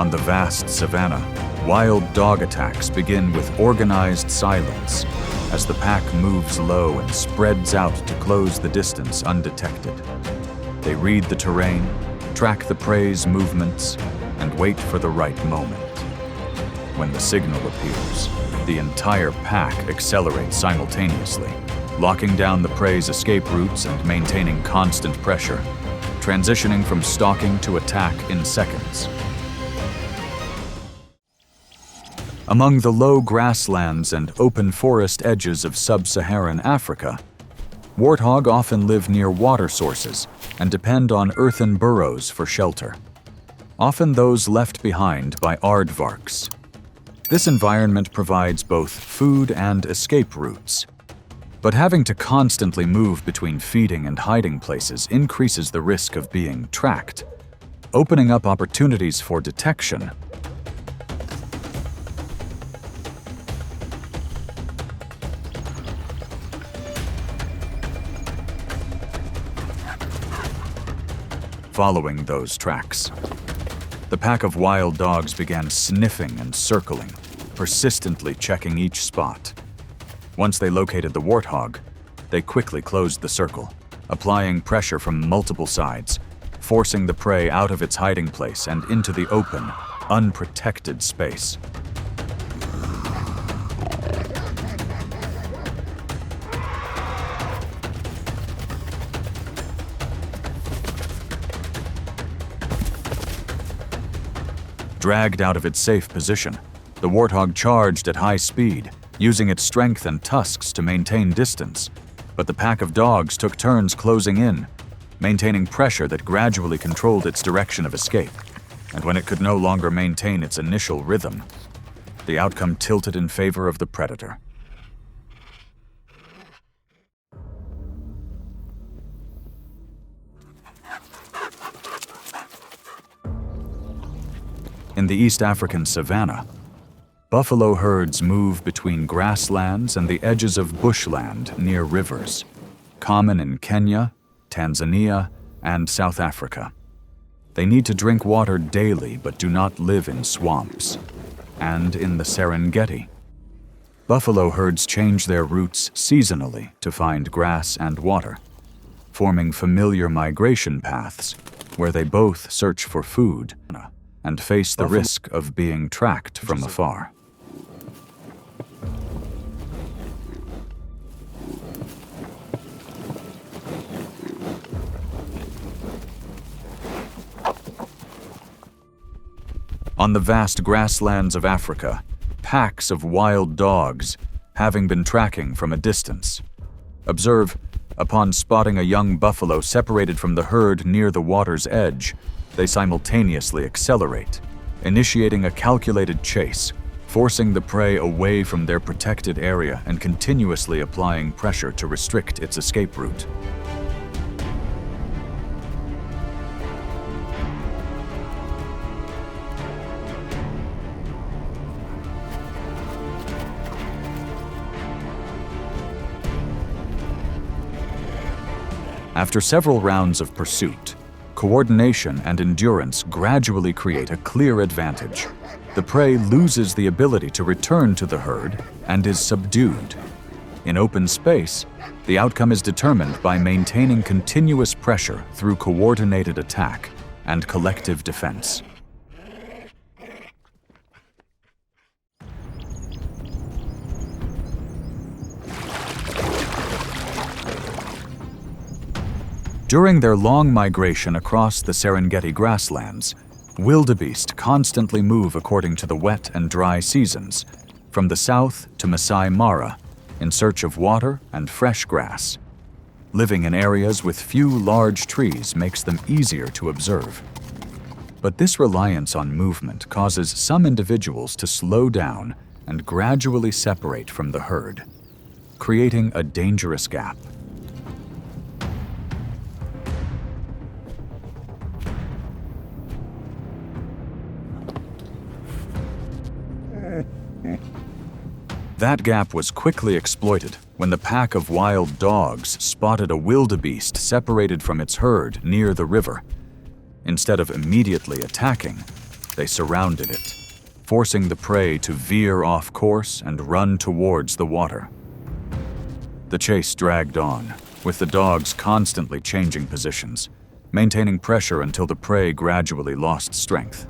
On the vast savanna, wild dog attacks begin with organized silence as the pack moves low and spreads out to close the distance undetected. They read the terrain, track the prey's movements, and wait for the right moment. When the signal appears, the entire pack accelerates simultaneously, locking down the prey's escape routes and maintaining constant pressure, transitioning from stalking to attack in seconds. Among the low grasslands and open forest edges of sub-Saharan Africa, warthog often live near water sources and depend on earthen burrows for shelter, often those left behind by aardvarks. This environment provides both food and escape routes. But having to constantly move between feeding and hiding places increases the risk of being tracked, opening up opportunities for detection. Following those tracks, the pack of wild dogs began sniffing and circling, persistently checking each spot. Once they located the warthog, they quickly closed the circle, applying pressure from multiple sides, forcing the prey out of its hiding place and into the open, unprotected space. Dragged out of its safe position, the warthog charged at high speed, using its strength and tusks to maintain distance. But the pack of dogs took turns closing in, maintaining pressure that gradually controlled its direction of escape. And when it could no longer maintain its initial rhythm, the outcome tilted in favor of the predator. In the East African savanna, buffalo herds move between grasslands and the edges of bushland near rivers, common in Kenya, Tanzania, and South Africa. They need to drink water daily but do not live in swamps. And in the Serengeti, buffalo herds change their routes seasonally to find grass and water, forming familiar migration paths where they both search for food and face the risk of being tracked from afar. On the vast grasslands of Africa, packs of wild dogs, having been tracking from a distance. Observe, upon spotting a young buffalo separated from the herd near the water's edge, they simultaneously accelerate, initiating a calculated chase, forcing the prey away from their protected area and continuously applying pressure to restrict its escape route. After several rounds of pursuit, coordination and endurance gradually create a clear advantage. The prey loses the ability to return to the herd and is subdued. In open space, the outcome is determined by maintaining continuous pressure through coordinated attack and collective defense. During their long migration across the Serengeti grasslands, wildebeest constantly move according to the wet and dry seasons, from the south to Masai Mara, in search of water and fresh grass. Living in areas with few large trees makes them easier to observe. But this reliance on movement causes some individuals to slow down and gradually separate from the herd, creating a dangerous gap. That gap was quickly exploited when the pack of wild dogs spotted a wildebeest separated from its herd near the river. Instead of immediately attacking, They surrounded it, forcing the prey to veer off course and run towards the water. The chase dragged on, with the dogs constantly changing positions, maintaining pressure until the prey gradually lost strength.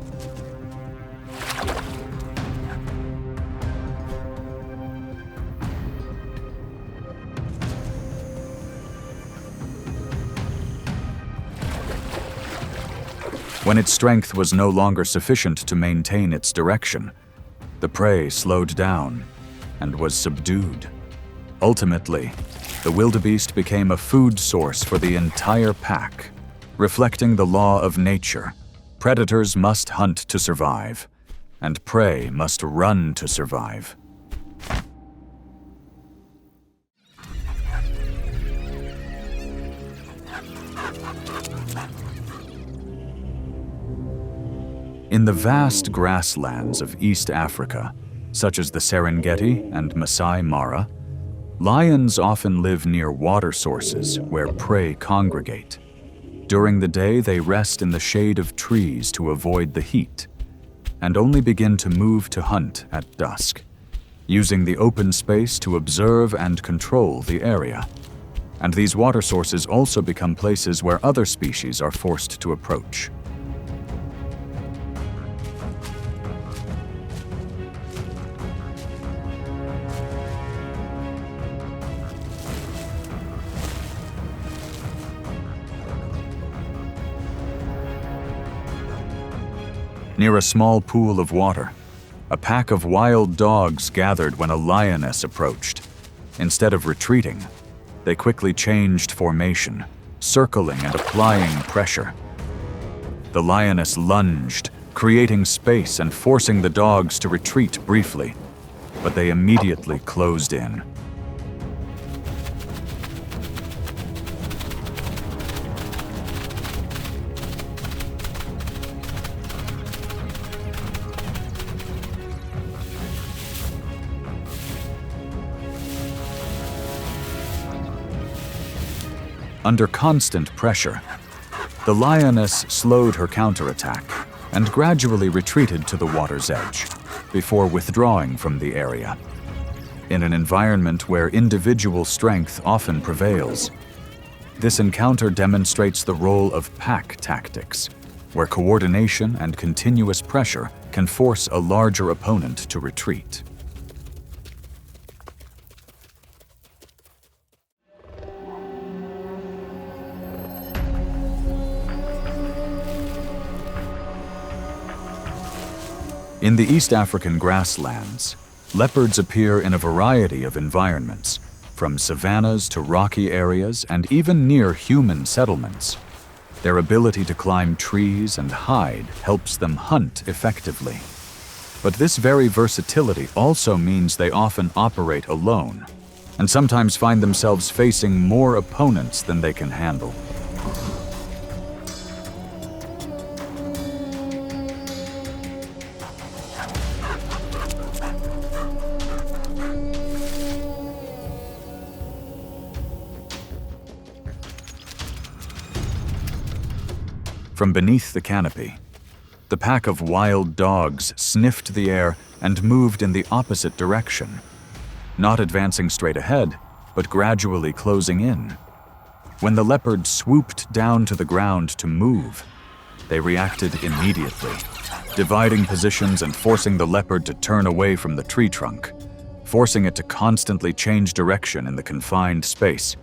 When its strength was no longer sufficient to maintain its direction, the prey slowed down and was subdued. Ultimately, the wildebeest became a food source for the entire pack, reflecting the law of nature. Predators must hunt to survive, and prey must run to survive. In the vast grasslands of East Africa, such as the Serengeti and Masai Mara, lions often live near water sources where prey congregate. During the day, they rest in the shade of trees to avoid the heat, and only begin to move to hunt at dusk, using the open space to observe and control the area. And these water sources also become places where other species are forced to approach. Near a small pool of water, a pack of wild dogs gathered when a lioness approached. Instead of retreating, they quickly changed formation, circling and applying pressure. The lioness lunged, creating space and forcing the dogs to retreat briefly, but they immediately closed in. Under constant pressure, the lioness slowed her counterattack and gradually retreated to the water's edge, before withdrawing from the area. In an environment where individual strength often prevails, this encounter demonstrates the role of pack tactics, where coordination and continuous pressure can force a larger opponent to retreat. In the East African grasslands, leopards appear in a variety of environments, from savannas to rocky areas and even near human settlements. Their ability to climb trees and hide helps them hunt effectively. But this very versatility also means they often operate alone, and sometimes find themselves facing more opponents than they can handle. From beneath the canopy, the pack of wild dogs sniffed the air and moved in the opposite direction, not advancing straight ahead, but gradually closing in. When the leopard swooped down to the ground to move, they reacted immediately, dividing positions and forcing the leopard to turn away from the tree trunk, forcing it to constantly change direction in the confined space.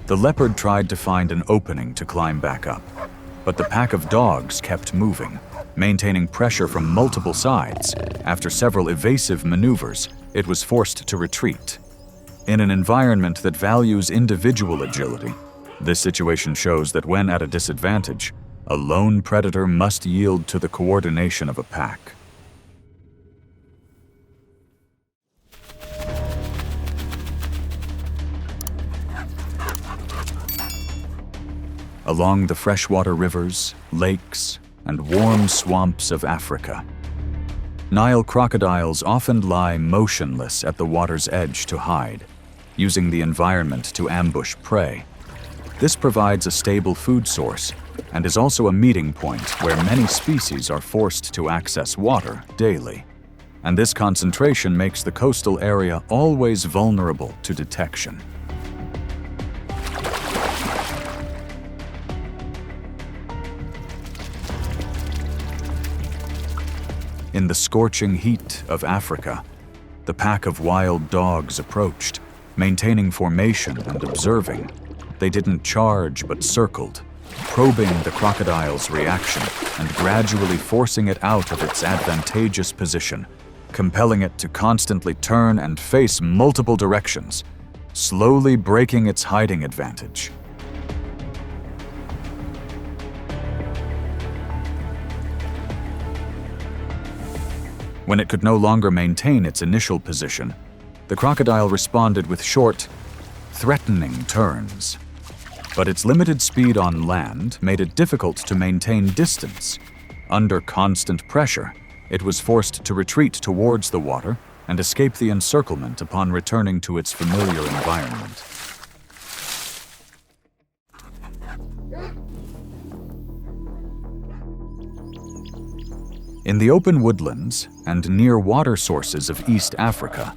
The leopard tried to find an opening to climb back up, but the pack of dogs kept moving, maintaining pressure from multiple sides. After several evasive maneuvers, it was forced to retreat. In an environment that values individual agility, this situation shows that when at a disadvantage, a lone predator must yield to the coordination of a pack. along the freshwater rivers, lakes, and warm swamps of Africa. Nile crocodiles often lie motionless at the water's edge to hide, using the environment to ambush prey. This provides a stable food source and is also a meeting point where many species are forced to access water daily. And this concentration makes the coastal area always vulnerable to detection. In the scorching heat of Africa, the pack of wild dogs approached, maintaining formation and observing. They didn't charge but circled, probing the crocodile's reaction and gradually forcing it out of its advantageous position, compelling it to constantly turn and face multiple directions, slowly breaking its hiding advantage. When it could no longer maintain its initial position, the crocodile responded with short, threatening turns. But its limited speed on land made it difficult to maintain distance. Under constant pressure, it was forced to retreat towards the water and escape the encirclement upon returning to its familiar environment. In the open woodlands and near water sources of East Africa,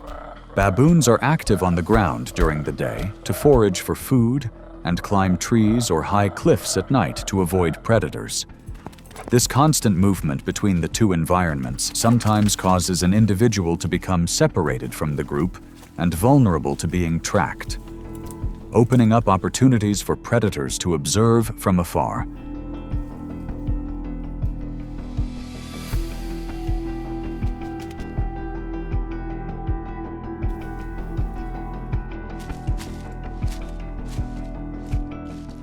baboons are active on the ground during the day to forage for food and climb trees or high cliffs at night to avoid predators. This constant movement between the two environments sometimes causes an individual to become separated from the group and vulnerable to being tracked, opening up opportunities for predators to observe from afar.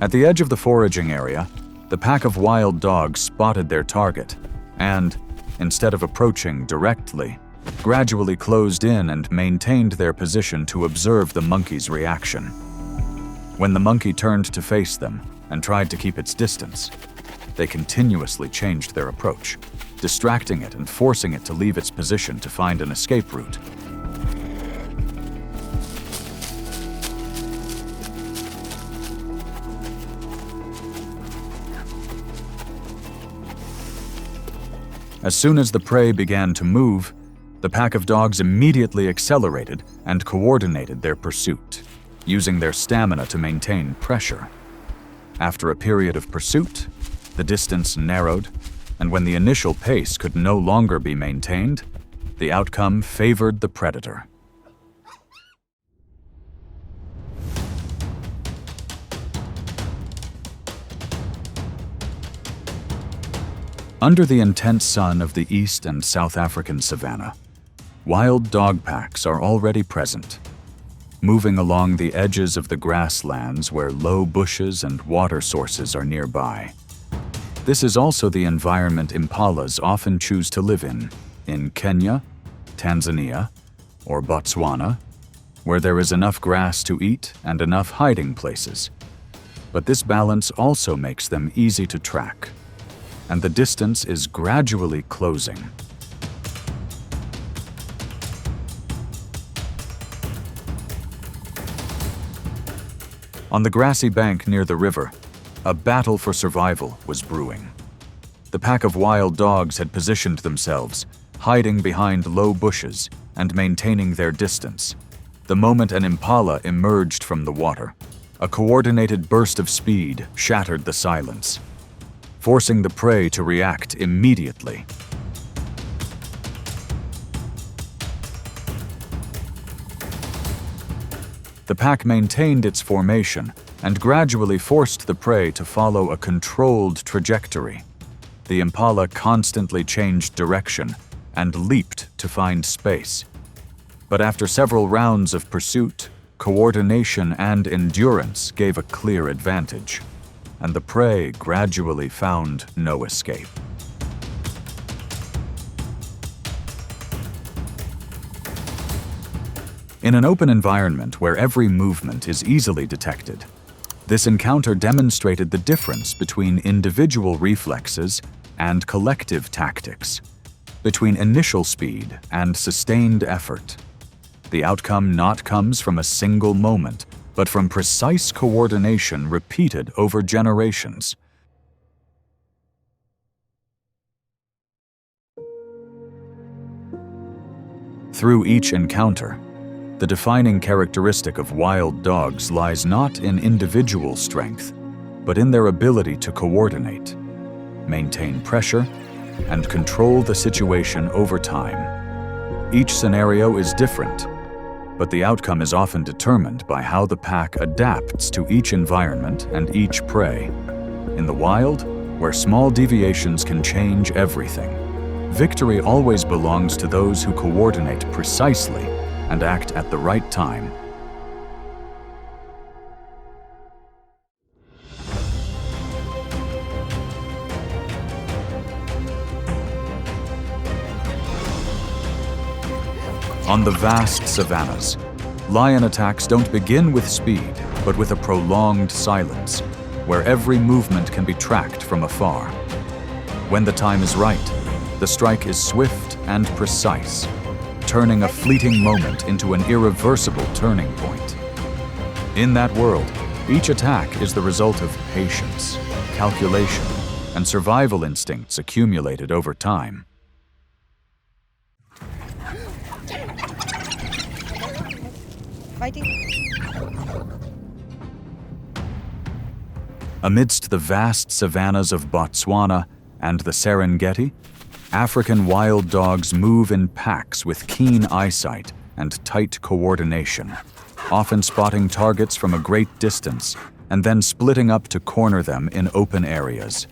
At the edge of the foraging area, the pack of wild dogs spotted their target and, instead of approaching directly, gradually closed in and maintained their position to observe the monkey's reaction. When the monkey turned to face them and tried to keep its distance, they continuously changed their approach, distracting it and forcing it to leave its position to find an escape route. As soon as the prey began to move, the pack of dogs immediately accelerated and coordinated their pursuit, using their stamina to maintain pressure. After a period of pursuit, the distance narrowed, and when the initial pace could no longer be maintained, the outcome favored the predator. Under the intense sun of the East and South African savanna, wild dog packs are already present, moving along the edges of the grasslands where low bushes and water sources are nearby. This is also the environment impalas often choose to live in Kenya, Tanzania, or Botswana, where there is enough grass to eat and enough hiding places. But this balance also makes them easy to track, and the distance is gradually closing. On the grassy bank near the river, a battle for survival was brewing. The pack of wild dogs had positioned themselves, hiding behind low bushes and maintaining their distance. The moment an impala emerged from the water, a coordinated burst of speed shattered the silence, forcing the prey to react immediately. The pack maintained its formation and gradually forced the prey to follow a controlled trajectory. The impala constantly changed direction and leaped to find space. But after several rounds of pursuit, coordination and endurance gave a clear advantage, and the prey gradually found no escape. In an open environment where every movement is easily detected, This encounter demonstrated the difference between individual reflexes and collective tactics, between initial speed and sustained effort. The outcome not comes from a single moment, but from precise coordination repeated over generations. Through each encounter, the defining characteristic of wild dogs lies not in individual strength, but in their ability to coordinate, maintain pressure, and control the situation over time. Each scenario is different, but the outcome is often determined by how the pack adapts to each environment and each prey. In the wild, where small deviations can change everything, victory always belongs to those who coordinate precisely and act at the right time. On the vast savannas, lion attacks don't begin with speed, but with a prolonged silence, where every movement can be tracked from afar. When the time is right, the strike is swift and precise, turning a fleeting moment into an irreversible turning point. In that world, each attack is the result of patience, calculation, and survival instincts accumulated over time. Fighting. Amidst the vast savannas of Botswana and the Serengeti, African wild dogs move in packs with keen eyesight and tight coordination, often spotting targets from a great distance and then splitting up to corner them in open areas.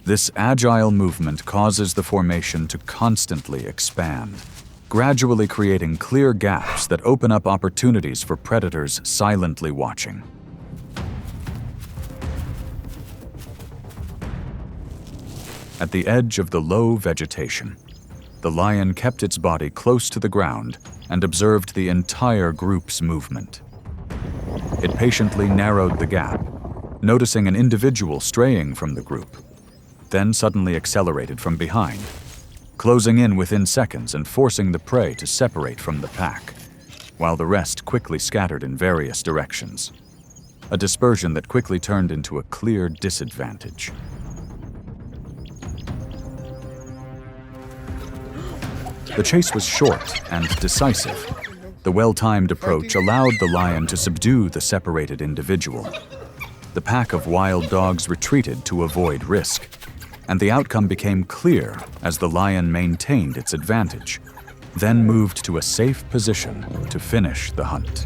This agile movement causes the formation to constantly expand, gradually creating clear gaps that open up opportunities for predators silently watching. At the edge of the low vegetation, the lion kept its body close to the ground and observed the entire group's movement. It patiently narrowed the gap, noticing an individual straying from the group, then suddenly accelerated from behind, closing in within seconds and forcing the prey to separate from the pack, while the rest quickly scattered in various directions. A dispersion that quickly turned into a clear disadvantage. The chase was short and decisive. The well-timed approach allowed the lion to subdue the separated individual. The pack of wild dogs retreated to avoid risk, and the outcome became clear as the lion maintained its advantage, then moved to a safe position to finish the hunt,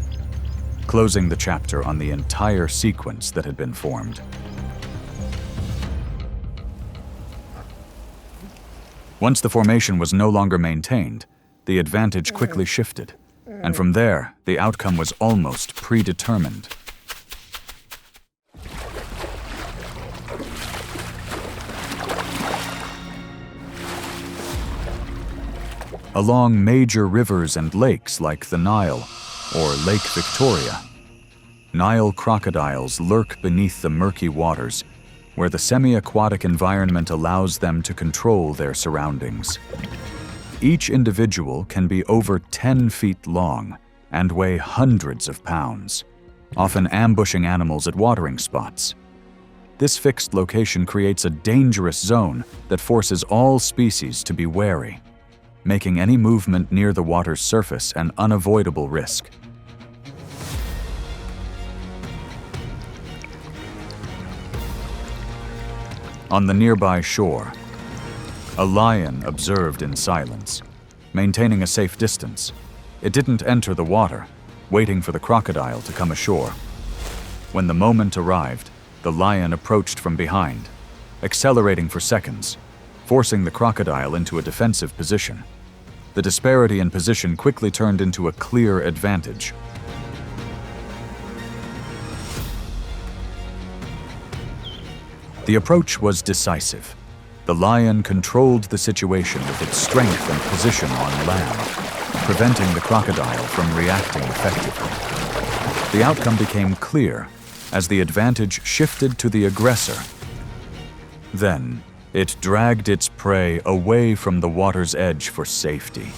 closing the chapter on the entire sequence that had been formed. Once the formation was no longer maintained, the advantage quickly shifted, and from there, the outcome was almost predetermined. Along major rivers and lakes like the Nile or Lake Victoria, Nile crocodiles lurk beneath the murky waters, where the semi-aquatic environment allows them to control their surroundings. Each individual can be over 10 feet long and weigh hundreds of pounds, often ambushing animals at watering spots. This fixed location creates a dangerous zone that forces all species to be wary, making any movement near the water's surface an unavoidable risk. On the nearby shore, a lion observed in silence, maintaining a safe distance. It didn't enter the water, waiting for the crocodile to come ashore. When the moment arrived, the lion approached from behind, accelerating for seconds, forcing the crocodile into a defensive position. The disparity in position quickly turned into a clear advantage. The approach was decisive. The lion controlled the situation with its strength and position on land, preventing the crocodile from reacting effectively. The outcome became clear as the advantage shifted to the aggressor. Then, it dragged its prey away from the water's edge for safety,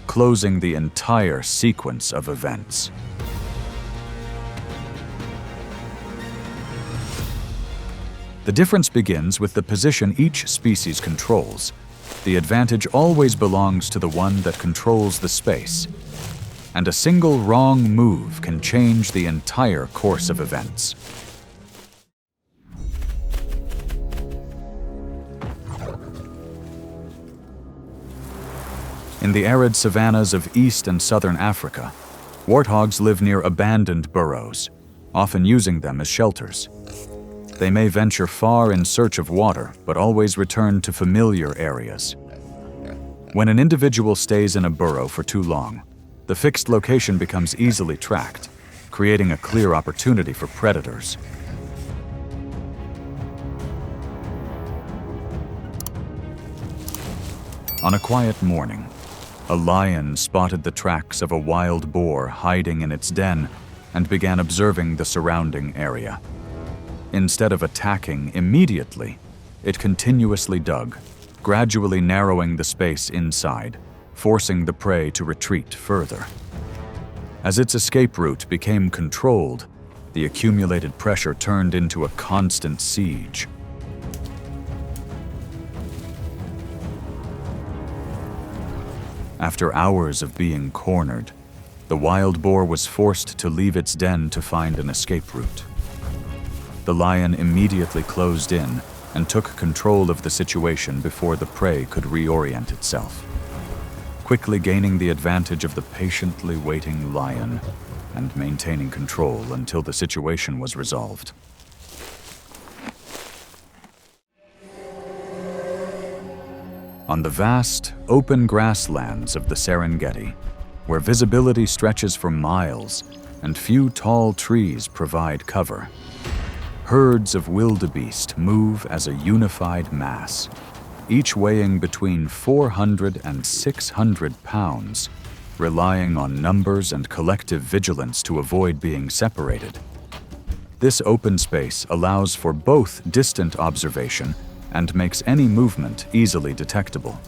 closing the entire sequence of events. The difference begins with the position each species controls. The advantage always belongs to the one that controls the space, and a single wrong move can change the entire course of events. In the arid savannas of East and Southern Africa, warthogs live near abandoned burrows, often using them as shelters. They may venture far in search of water, but always return to familiar areas. When an individual stays in a burrow for too long, the fixed location becomes easily tracked, creating a clear opportunity for predators. On a quiet morning, a lion spotted the tracks of a wild boar hiding in its den and began observing the surrounding area. Instead of attacking immediately, it continuously dug, gradually narrowing the space inside, forcing the prey to retreat further. As its escape route became controlled, the accumulated pressure turned into a constant siege. After hours of being cornered, the wild boar was forced to leave its den to find an escape route. The lion immediately closed in and took control of the situation before the prey could reorient itself, quickly gaining the advantage of the patiently waiting lion and maintaining control until the situation was resolved. On the vast, open grasslands of the Serengeti, where visibility stretches for miles and few tall trees provide cover, herds of wildebeest move as a unified mass, each weighing between 400 and 600 pounds, relying on numbers and collective vigilance to avoid being separated. This open space allows for both distant observation and makes any movement easily detectable,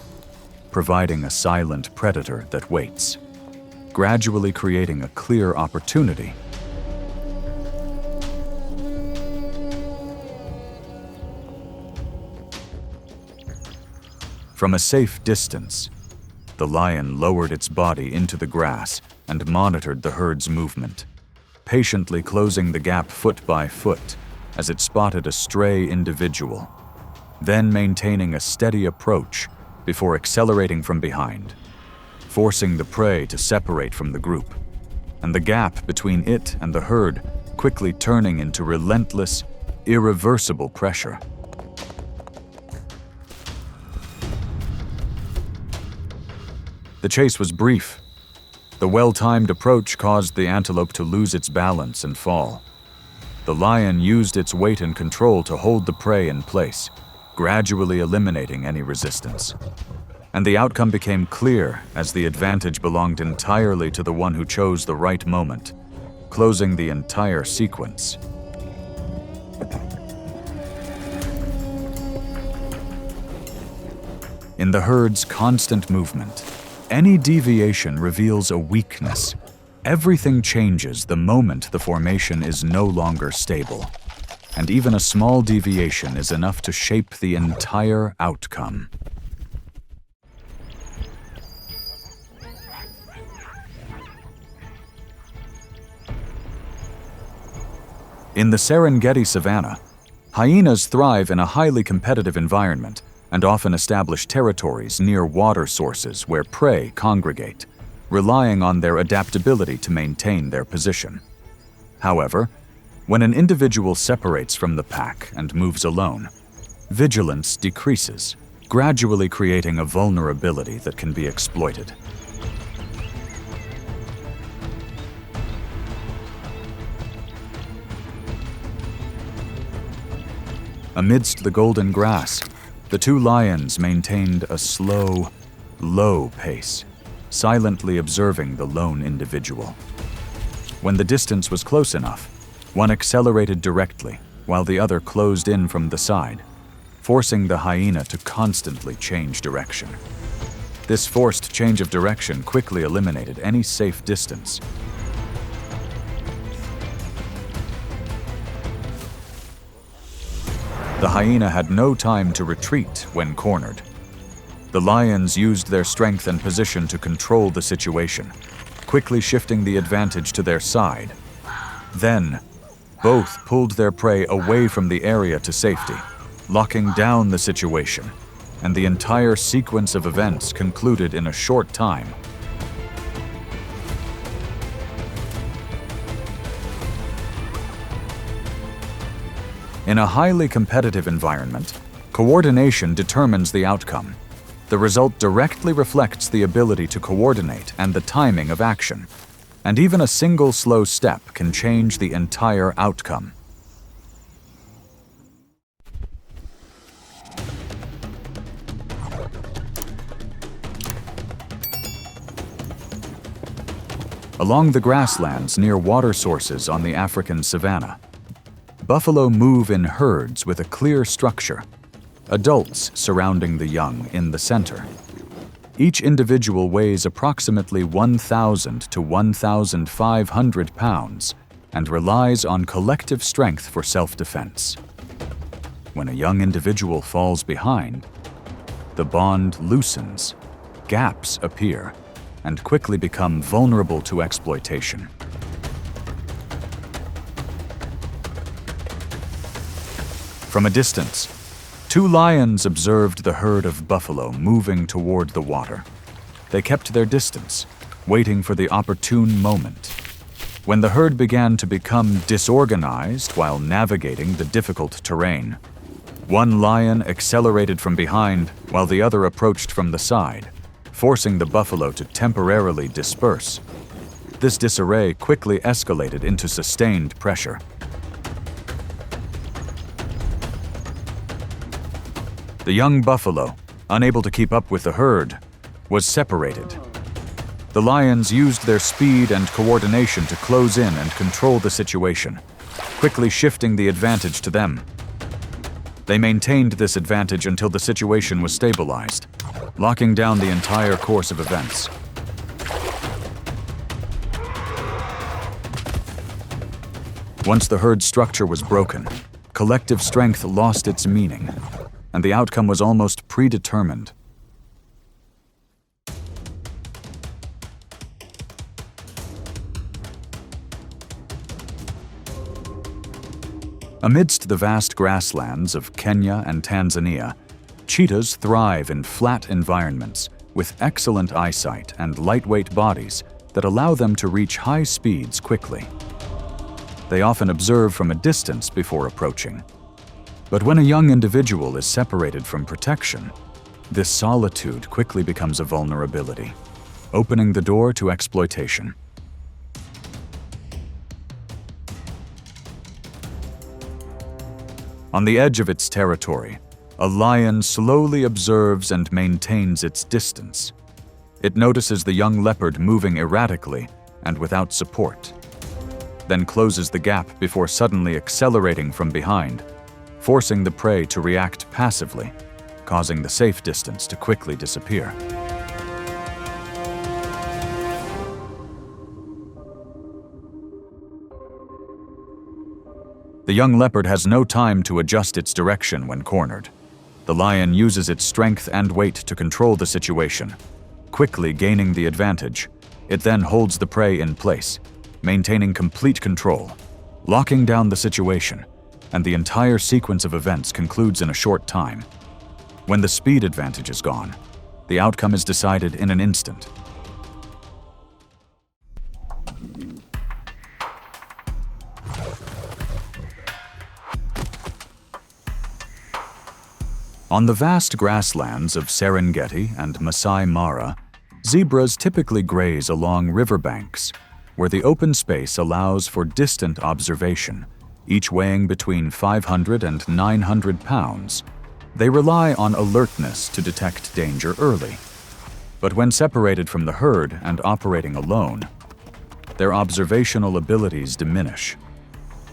providing a silent predator that waits, gradually creating a clear opportunity. From a safe distance, the lion lowered its body into the grass and monitored the herd's movement, patiently closing the gap foot by foot as it spotted a stray individual, then maintaining a steady approach before accelerating from behind, forcing the prey to separate from the group, and the gap between it and the herd quickly turning into relentless, irreversible pressure. The chase was brief. The well-timed approach caused the antelope to lose its balance and fall. The lion used its weight and control to hold the prey in place, gradually eliminating any resistance. And the outcome became clear as the advantage belonged entirely to the one who chose the right moment, closing the entire sequence. In the herd's constant movement, any deviation reveals a weakness. Everything changes the moment the formation is no longer stable, and even a small deviation is enough to shape the entire outcome. In the Serengeti savanna, hyenas thrive in a highly competitive environment and often establish territories near water sources where prey congregate, relying on their adaptability to maintain their position. However, when an individual separates from the pack and moves alone, vigilance decreases, gradually creating a vulnerability that can be exploited. Amidst the golden grass, the two lions maintained a slow, low pace, silently observing the lone individual. When the distance was close enough, One accelerated directly, while the other closed in from the side, forcing the hyena to constantly change direction. This forced change of direction quickly eliminated any safe distance. The hyena had no time to retreat when cornered. The lions used their strength and position to control the situation, quickly shifting the advantage to their side. Then, both pulled their prey away from the area to safety, locking down the situation, and the entire sequence of events concluded in a short time. In a highly competitive environment, coordination determines the outcome. The result directly reflects the ability to coordinate and the timing of action, and even a single slow step can change the entire outcome. Along the grasslands near water sources on the African savanna, buffalo move in herds with a clear structure, adults surrounding the young in the center. Each individual weighs approximately 1,000 to 1,500 pounds and relies on collective strength for self-defense. When a young individual falls behind, the bond loosens, gaps appear, and quickly become vulnerable to exploitation. From a distance, two lions observed the herd of buffalo moving toward the water. They kept their distance, waiting for the opportune moment. When the herd began to become disorganized while navigating the difficult terrain, one lion accelerated from behind while the other approached from the side, forcing the buffalo to temporarily disperse. This disarray quickly escalated into sustained pressure. The young buffalo, unable to keep up with the herd, was separated. The lions used their speed and coordination to close in and control the situation, quickly shifting the advantage to them. They maintained this advantage until the situation was stabilized, locking down the entire course of events. Once the herd structure was broken, collective strength lost its meaning, and the outcome was almost predetermined. Amidst the vast grasslands of Kenya and Tanzania, cheetahs thrive in flat environments with excellent eyesight and lightweight bodies that allow them to reach high speeds quickly. They often observe from a distance before approaching. But when a young individual is separated from protection, this solitude quickly becomes a vulnerability, opening the door to exploitation. On the edge of its territory, a lion slowly observes and maintains its distance. It notices the young leopard moving erratically and without support, then closes the gap before suddenly accelerating from behind, forcing the prey to react passively, causing the safe distance to quickly disappear. The young leopard has no time to adjust its direction when cornered. The lion uses its strength and weight to control the situation, quickly gaining the advantage. It then holds the prey in place, maintaining complete control, locking down the situation, and the entire sequence of events concludes in a short time. When the speed advantage is gone, the outcome is decided in an instant. On the vast grasslands of Serengeti and Masai Mara, zebras typically graze along riverbanks, where the open space allows for distant observation, each weighing between 500 and 900 pounds. They rely on alertness to detect danger early. But when separated from the herd and operating alone, their observational abilities diminish.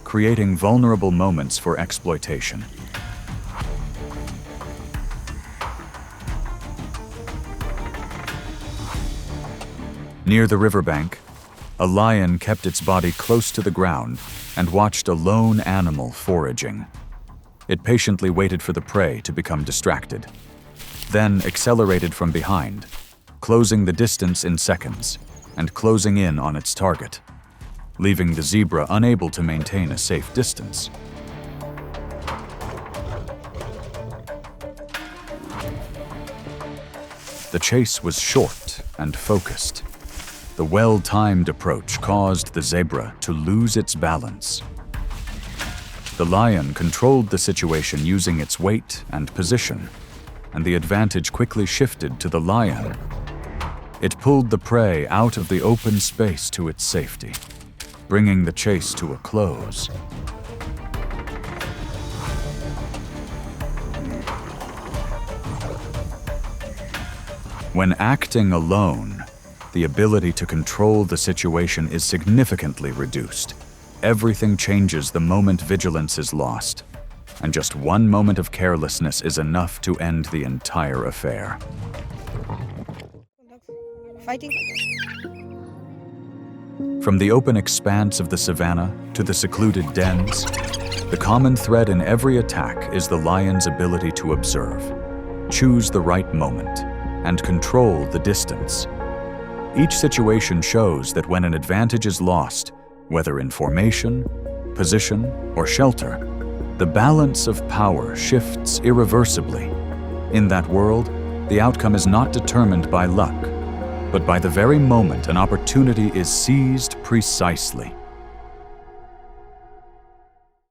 creating vulnerable moments for exploitation. Near the riverbank, a lion kept its body close to the ground and watched a lone animal foraging. It patiently waited for the prey to become distracted, then accelerated from behind, closing the distance in seconds and closing in on its target, leaving the zebra unable to maintain a safe distance. The chase was short and focused. The well-timed approach caused the zebra to lose its balance. The lion controlled the situation using its weight and position, and the advantage quickly shifted to the lion. It pulled the prey out of the open space to its safety, bringing the chase to a close. When acting alone, the ability to control the situation is significantly reduced. Everything changes the moment vigilance is lost, and just one moment of carelessness is enough to end the entire affair. Fighting. From the open expanse of the savannah to the secluded dens, the common thread in every attack is the lion's ability to observe, choose the right moment, and control the distance. Each situation shows that when an advantage is lost, whether in formation, position, or shelter, the balance of power shifts irreversibly. In that world, the outcome is not determined by luck, but by the very moment an opportunity is seized precisely.